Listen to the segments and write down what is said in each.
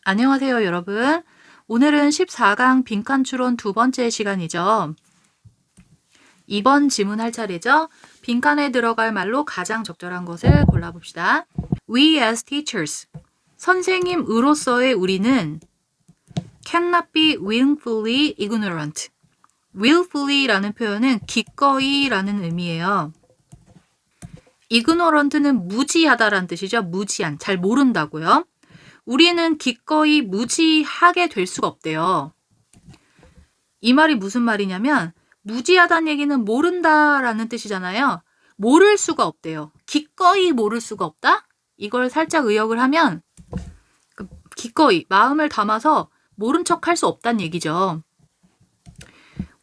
안녕하세요, 여러분. 오늘은 14강 빈칸 추론 두 번째 시간이죠. 2번 지문할 차례죠. 빈칸에 들어갈 말로 가장 적절한 것을 골라봅시다. We as teachers. 선생님으로서의 우리는 cannot be willfully ignorant. willfully라는 표현은 기꺼이라는 의미예요. ignorant는 무지하다라는 뜻이죠. 무지한, 잘 모른다고요. 우리는 기꺼이 무지하게 될 수가 없대요. 이 말이 무슨 말이냐면 무지하다는 얘기는 모른다라는 뜻이잖아요. 모를 수가 없대요. 기꺼이 모를 수가 없다? 이걸 살짝 의역을 하면 기꺼이 마음을 담아서 모른 척 할 수 없다는 얘기죠.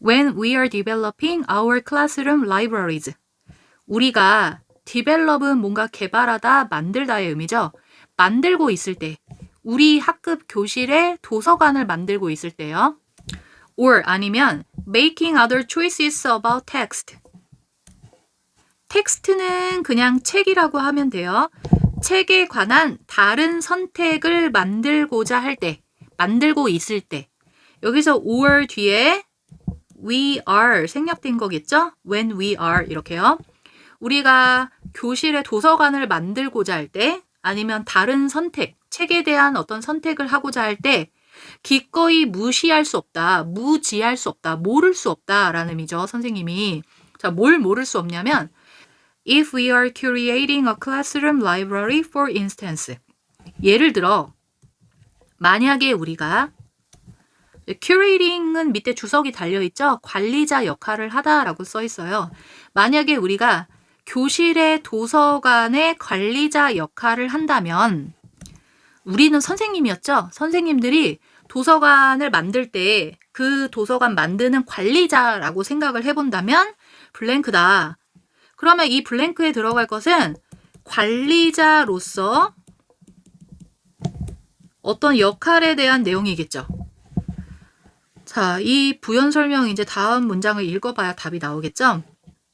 When we are developing our classroom libraries. 우리가 develop은 뭔가 개발하다, 만들다의 의미죠. 만들고 있을 때, 우리 학급 교실에 도서관을 만들고 있을 때요. or 아니면 making other choices about text. 텍스트는 그냥 책이라고 하면 돼요. 책에 관한 다른 선택을 만들고자 할 때, 만들고 있을 때. 여기서 or 뒤에 we are 생략된 거겠죠? when we are 이렇게요. 우리가 교실에 도서관을 만들고자 할 때, 아니면 다른 선택, 책에 대한 어떤 선택을 하고자 할 때 기꺼이 무시할 수 없다, 무지할 수 없다, 모를 수 없다라는 의미죠, 선생님이. 자, 뭘 모를 수 없냐면 If we are curating a classroom library, for instance. 예를 들어 만약에 우리가 curating은 밑에 주석이 달려있죠? 관리자 역할을 하다라고 써있어요. 만약에 우리가 교실의 도서관의 관리자 역할을 한다면 우리는 선생님이었죠. 선생님들이 도서관을 만들 때 그 도서관 만드는 관리자라고 생각을 해본다면 블랭크다. 그러면 이 블랭크에 들어갈 것은 관리자로서 어떤 역할에 대한 내용이겠죠. 자, 이 부연 설명 이제 다음 문장을 읽어봐야 답이 나오겠죠.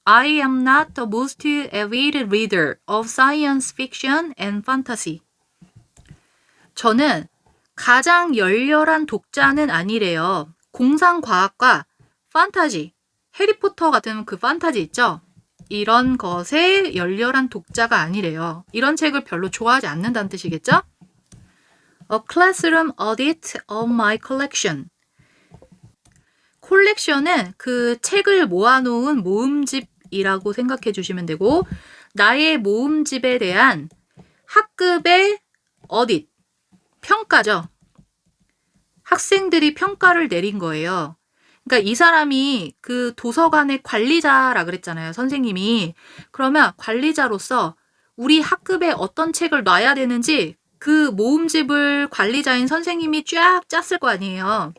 I am not the most avid reader of science fiction and fantasy. 저는 가장 열렬한 독자는 아니래요. 공상과학과 판타지, 해리포터 같은 그 판타지 있죠? 이런 것에 열렬한 독자가 아니래요. 이런 책을 별로 좋아하지 않는다는 뜻이겠죠? A classroom audit of my collection. 콜렉션은 그 책을 모아놓은 모음집이라고 생각해 주시면 되고, 나의 모음집에 대한 학급의 어딧, 평가죠. 학생들이 평가를 내린 거예요. 그러니까 이 사람이 그 도서관의 관리자라 그랬잖아요, 선생님이. 그러면 관리자로서 우리 학급에 어떤 책을 놔야 되는지 그 모음집을 관리자인 선생님이 쫙 짰을 거 아니에요.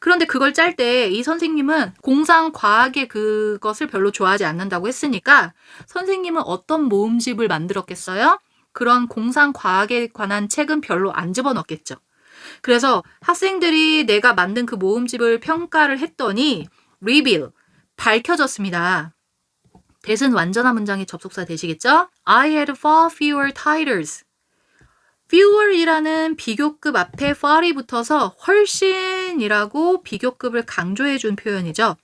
그런데 그걸 짤 때 이 선생님은 공상과학의 그것을 별로 좋아하지 않는다고 했으니까 선생님은 어떤 모음집을 만들었겠어요? 그런 공상과학에 관한 책은 별로 안 집어넣겠죠. 그래서 학생들이 내가 만든 그 모음집을 평가를 했더니 reveal, 밝혀졌습니다. 대신 완전한 문장의 접속사 되시겠죠? I had far fewer titles. fewer이라는 비교급 앞에 far이 붙어서 훨씬이라고 비교급을 강조해 준 표현이죠.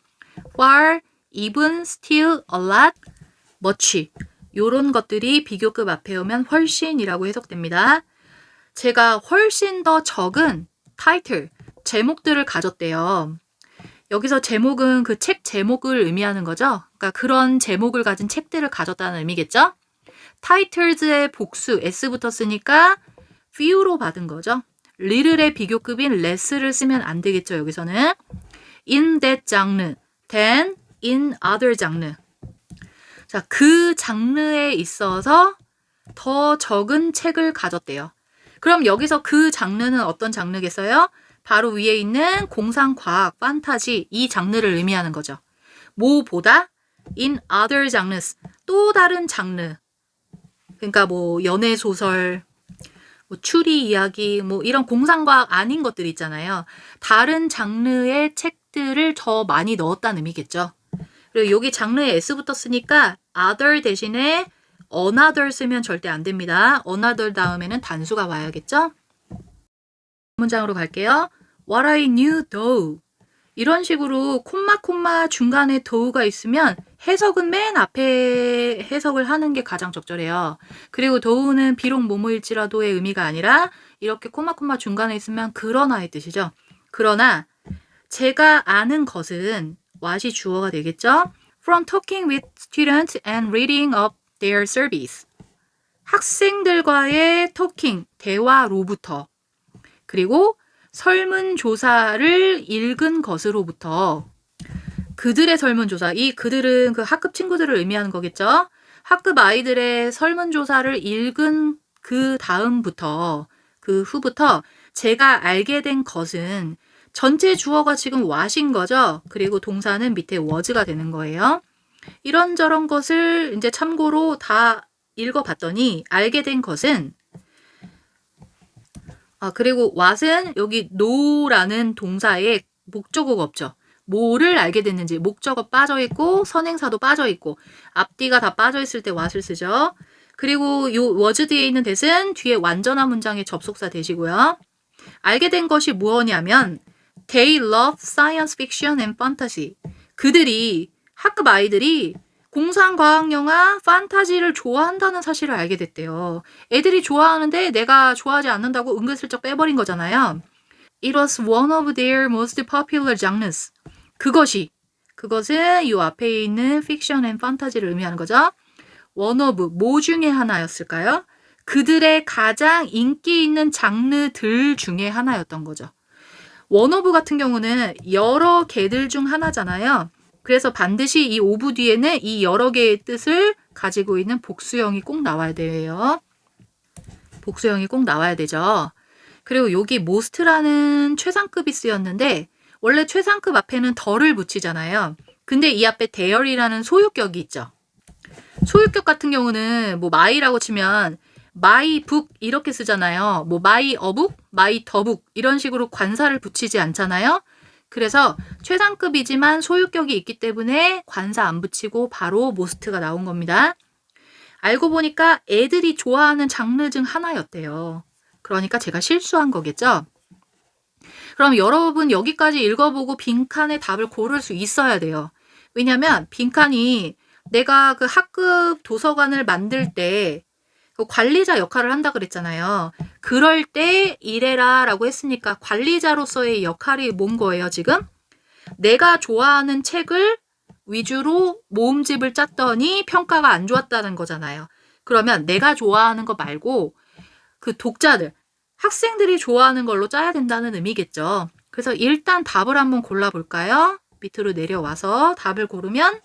far, even, still, a lot, much. 요런 것들이 비교급 앞에 오면 훨씬이라고 해석됩니다. 제가 훨씬 더 적은 타이틀, 제목들을 가졌대요. 여기서 제목은 그 책 제목을 의미하는 거죠. 그러니까 그런 제목을 가진 책들을 가졌다는 의미겠죠. 타이틀즈의 복수, s 붙었으니까 few로 받은 거죠. little의 비교급인 less를 쓰면 안 되겠죠, 여기서는. in that genre, than in other genre. 자, 그 장르에 있어서 더 적은 책을 가졌대요. 그럼 여기서 그 장르는 어떤 장르겠어요? 바로 위에 있는 공상과학, 판타지 이 장르를 의미하는 거죠. 뭐보다? in other genres, 또 다른 장르. 그러니까 뭐 연애소설, 뭐 추리 이야기, 뭐 이런 공상과학 아닌 것들 있잖아요. 다른 장르의 책들을 더 많이 넣었다는 의미겠죠. 그리고 여기 장르에 S 붙었으니까 other 대신에 another 쓰면 절대 안 됩니다. another 다음에는 단수가 와야겠죠? 문장으로 갈게요. What I knew though. 이런 식으로 콤마 중간에 though가 있으면 해석은 맨 앞에 해석을 하는 게 가장 적절해요. 그리고 though는 비록 뭐뭐일지라도의 의미가 아니라 이렇게 콤마 중간에 있으면 그러나의 뜻이죠. 그러나 제가 아는 것은 what이 주어가 되겠죠. From talking with students and reading up their surveys. 학생들과의 talking, 대화로부터 그리고 설문조사를 읽은 것으로부터 그들의 설문조사, 이 그들은 그 학급 친구들을 의미하는 거겠죠. 학급 아이들의 설문조사를 읽은 그 다음부터 그 후부터 제가 알게 된 것은 전체 주어가 지금 what인 거죠. 그리고 동사는 밑에 was가 되는 거예요. 이런저런 것을 이제 참고로 다 읽어봤더니 알게 된 것은 그리고 what은 여기 know라는 동사에 목적어가 없죠. 뭐를 알게 됐는지 목적어 빠져있고 선행사도 빠져있고 앞뒤가 다 빠져있을 때 what을 쓰죠. 그리고 요 was 뒤에 있는 that은 뒤에 완전한 문장의 접속사 되시고요. 알게 된 것이 무엇이냐면 They love science fiction and fantasy. 그들이 학급 아이들이 공상과학영화, 판타지를 좋아한다는 사실을 알게 됐대요. 애들이 좋아하는데 내가 좋아하지 않는다고 은근슬쩍 빼버린 거잖아요. It was one of their most popular genres. 그것은 이 앞에 있는 fiction and fantasy를 의미하는 거죠. one of, 뭐 중에 하나였을까요? 그들의 가장 인기 있는 장르들 중에 하나였던 거죠. one of 같은 경우는 여러 개들 중 하나잖아요. 그래서 반드시 이 오브 뒤에는 이 여러 개의 뜻을 가지고 있는 복수형이 꼭 나와야 돼요. 복수형이 꼭 나와야 되죠. 그리고 여기 most라는 최상급이 쓰였는데 원래 최상급 앞에는 더를 붙이잖아요. 근데 이 앞에 there이라는 소유격이 있죠. 소유격 같은 경우는 뭐 my라고 치면 my book 이렇게 쓰잖아요. 뭐 my a book, my the book 이런 식으로 관사를 붙이지 않잖아요. 그래서 최상급이지만 소유격이 있기 때문에 관사 안 붙이고 바로 most가 나온 겁니다. 알고 보니까 애들이 좋아하는 장르 중 하나였대요. 그러니까 제가 실수한 거겠죠? 그럼 여러분 여기까지 읽어보고 빈칸에 답을 고를 수 있어야 돼요. 왜냐면 빈칸이 내가 그 학급 도서관을 만들 때 관리자 역할을 한다 그랬잖아요. 그럴 때 이래라 라고 했으니까 관리자로서의 역할이 뭔 거예요 지금? 내가 좋아하는 책을 위주로 모음집을 짰더니 평가가 안 좋았다는 거잖아요. 그러면 내가 좋아하는 거 말고 그 독자들, 학생들이 좋아하는 걸로 짜야 된다는 의미겠죠. 그래서 일단 답을 한번 골라볼까요? 밑으로 내려와서 답을 고르면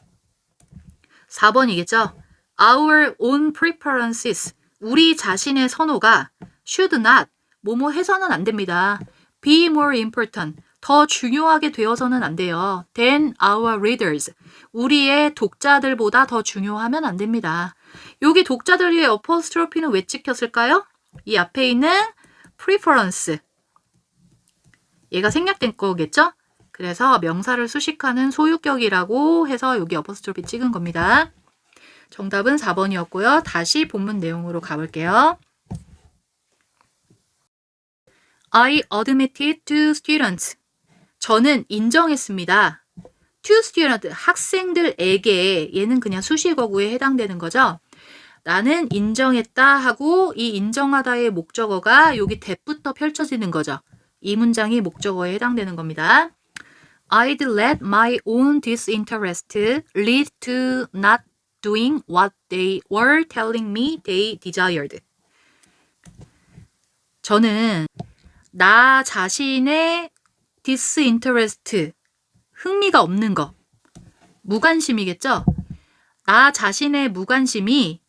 4번이겠죠. Our own preferences. 우리 자신의 선호가 should not, 뭐뭐 해서는 안 됩니다. be more important, 더 중요하게 되어서는 안 돼요. than our readers, 우리의 독자들보다 더 중요하면 안 됩니다. 여기 독자들 위에 어퍼스트로피는 왜 찍혔을까요? 이 앞에 있는 preference, 얘가 생략된 거겠죠? 그래서 명사를 수식하는 소유격이라고 해서 여기 어퍼스트로피 찍은 겁니다. 정답은 4번이었고요. 다시 본문 내용으로 가볼게요. I admitted to students. 저는 인정했습니다. to students, 학생들에게, 얘는 그냥 수식어구에 해당되는 거죠. 나는 인정했다 하고 이 인정하다의 목적어가 여기 that부터 펼쳐지는 거죠. 이 문장이 목적어에 해당되는 겁니다. I'd let my own disinterest lead to not doing what they were telling me they desired. 저는 나 자신의 disinterest, 흥미가 없는 거, 무관심이겠죠? 나 자신의 무관심이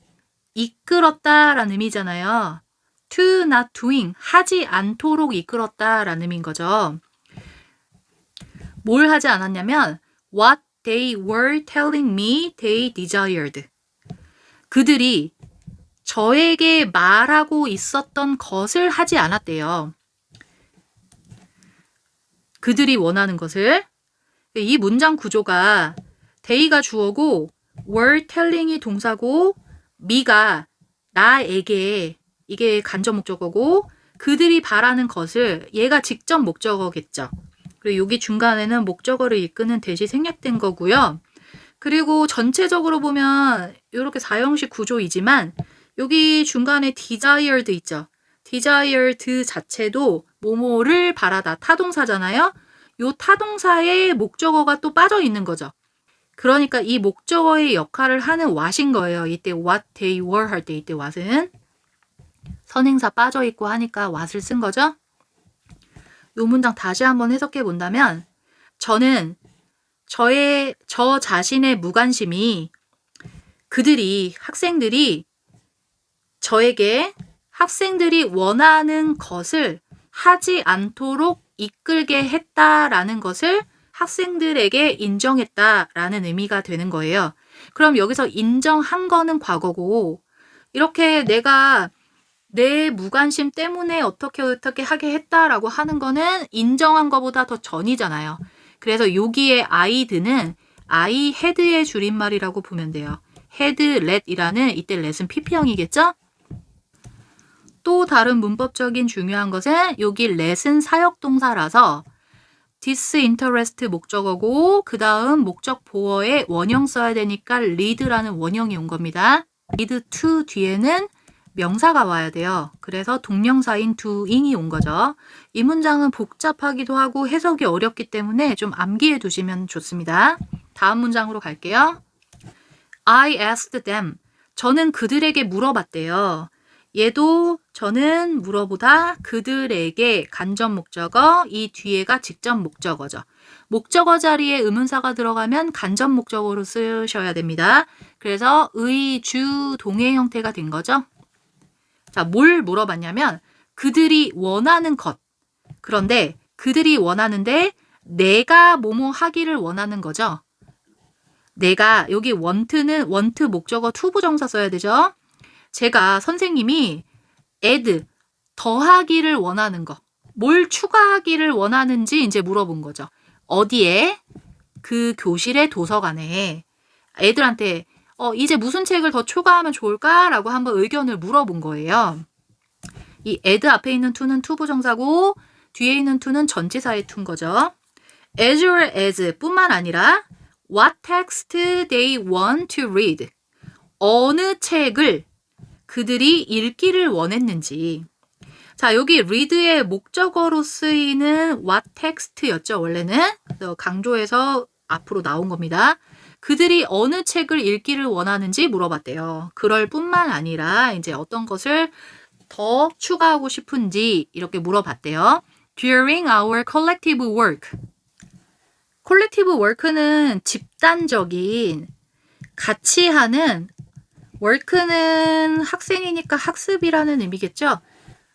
이끌었다라는 의미잖아요. to not doing, 하지 않도록 이끌었다라는 의미인 거죠. 뭘 하지 않았냐면 what they were telling me they desired. 그들이 저에게 말하고 있었던 것을 하지 않았대요. 그들이 원하는 것을. 이 문장 구조가 they가 주어고 were telling이 동사고 me가 나에게, 이게 간접 목적어고 그들이 바라는 것을 얘가 직접 목적어겠죠. 그리고 여기 중간에는 목적어를 이끄는 대시 생략된 거고요. 그리고 전체적으로 보면 이렇게 4형식 구조이지만 여기 중간에 desired 있죠. desired 자체도 뭐뭐를 바라다 타동사잖아요. 요 타동사에 목적어가 또 빠져 있는 거죠. 그러니까 이 목적어의 역할을 하는 what인 거예요. 이때 what they were 할 때 이때 what은 선행사 빠져 있고 하니까 what을 쓴 거죠. 요 문장 다시 한번 해석해 본다면 저는 저 자신의 무관심이 학생들이 저에게 학생들이 원하는 것을 하지 않도록 이끌게 했다라는 것을 학생들에게 인정했다라는 의미가 되는 거예요. 그럼 여기서 인정한 거는 과거고 이렇게 내가 내 무관심 때문에 어떻게 하게 했다라고 하는 거는 인정한 거보다 더 전이잖아요. 그래서 여기에 I'd는 I had의 줄임말이라고 보면 돼요. had, let이라는 이때 let은 PP형이겠죠? 또 다른 문법적인 중요한 것은 여기 let은 사역동사라서 disinterest 목적어고 그 다음 목적 보어에 원형 써야 되니까 lead라는 원형이 온 겁니다. lead to 뒤에는 명사가 와야 돼요. 그래서 동명사인 doing이 온 거죠. 이 문장은 복잡하기도 하고 해석이 어렵기 때문에 좀 암기해 두시면 좋습니다. 다음 문장으로 갈게요. I asked them. 저는 그들에게 물어봤대요. 얘도 저는 물어보다 그들에게 간접 목적어, 이 뒤에가 직접 목적어죠. 목적어 자리에 의문사가 들어가면 간접 목적어로 쓰셔야 됩니다. 그래서 의, 주, 동의 형태가 된 거죠. 자, 뭘 물어봤냐면 그들이 원하는 것. 그런데 그들이 원하는데 내가 뭐뭐 하기를 원하는 거죠. 내가 여기 want는 want 목적어 to 부정사 써야 되죠. 제가 선생님이 add 더하기를 원하는 거. 뭘 추가하기를 원하는지 이제 물어본 거죠. 어디에? 그 교실의 도서관에 애들한테 이제 무슨 책을 더 추가하면 좋을까라고 한번 의견을 물어본 거예요. 이 add 앞에 있는 to는 to 부정사고 뒤에 있는 to는 전치사의 to인 거죠. as well as 뿐만 아니라 what text they want to read. 어느 책을 그들이 읽기를 원했는지. 자, 여기 read의 목적어로 쓰이는 what text였죠, 원래는. 그래서 강조해서 앞으로 나온 겁니다. 그들이 어느 책을 읽기를 원하는지 물어봤대요. 그럴 뿐만 아니라 이제 어떤 것을 더 추가하고 싶은지 이렇게 물어봤대요. During our collective work. collective work는 집단적인 같이 하는 work는 학생이니까 학습이라는 의미겠죠.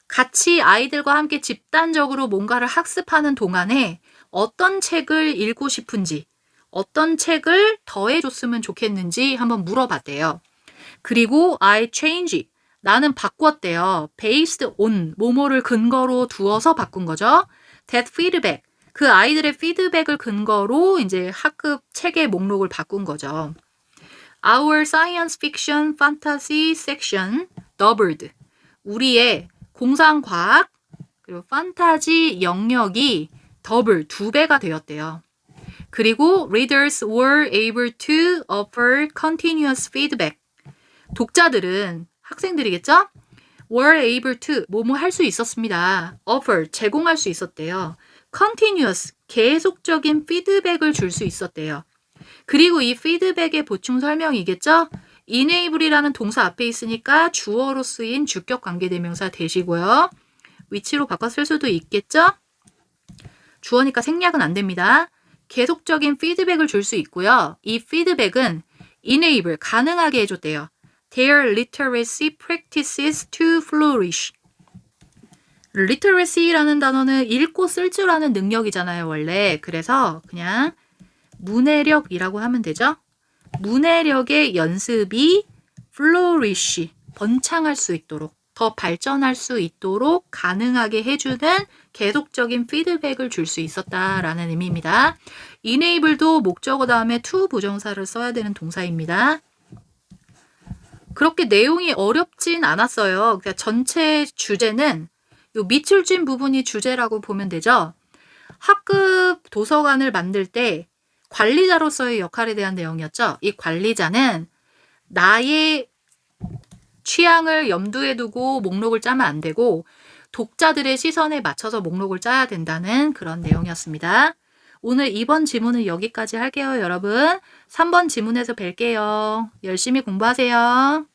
같이 아이들과 함께 집단적으로 뭔가를 학습하는 동안에 어떤 책을 읽고 싶은지 어떤 책을 더해줬으면 좋겠는지 한번 물어봤대요. 그리고 I change, 나는 바꿨대요. based on, 뭐뭐를 근거로 두어서 바꾼 거죠. that feedback, 그 아이들의 피드백을 근거로 이제 학급 책의 목록을 바꾼 거죠. Our science fiction fantasy section doubled. 우리의 공상과학 그리고 판타지 영역이 더블, 2배가 되었대요. 그리고 readers were able to offer continuous feedback. 독자들은 학생들이겠죠? were able to 뭐뭐 할 수 있었습니다. offer 제공할 수 있었대요. continuous 계속적인 피드백을 줄 수 있었대요. 그리고 이 피드백의 보충 설명이겠죠? enable이라는 동사 앞에 있으니까 주어로 쓰인 주격 관계대명사 대시고요. 위치로 바꿔 쓸 수도 있겠죠? 주어니까 생략은 안 됩니다. 계속적인 피드백을 줄 수 있고요. 이 피드백은 enable, 가능하게 해줬대요. Their literacy practices to flourish. literacy라는 단어는 읽고 쓸 줄 아는 능력이잖아요, 원래. 그래서 그냥 문해력이라고 하면 되죠. 문해력의 연습이 flourish, 번창할 수 있도록, 더 발전할 수 있도록 가능하게 해주는 계속적인 피드백을 줄 수 있었다라는 의미입니다. enable도 목적어 다음에 to 부정사를 써야 되는 동사입니다. 그렇게 내용이 어렵진 않았어요. 그러니까 전체 주제는 요 밑줄 진 부분이 주제라고 보면 되죠. 학급 도서관을 만들 때 관리자로서의 역할에 대한 내용이었죠. 이 관리자는 나의 취향을 염두에 두고 목록을 짜면 안 되고 독자들의 시선에 맞춰서 목록을 짜야 된다는 그런 내용이었습니다. 오늘 2번 지문은 여기까지 할게요, 여러분. 3번 지문에서 뵐게요. 열심히 공부하세요.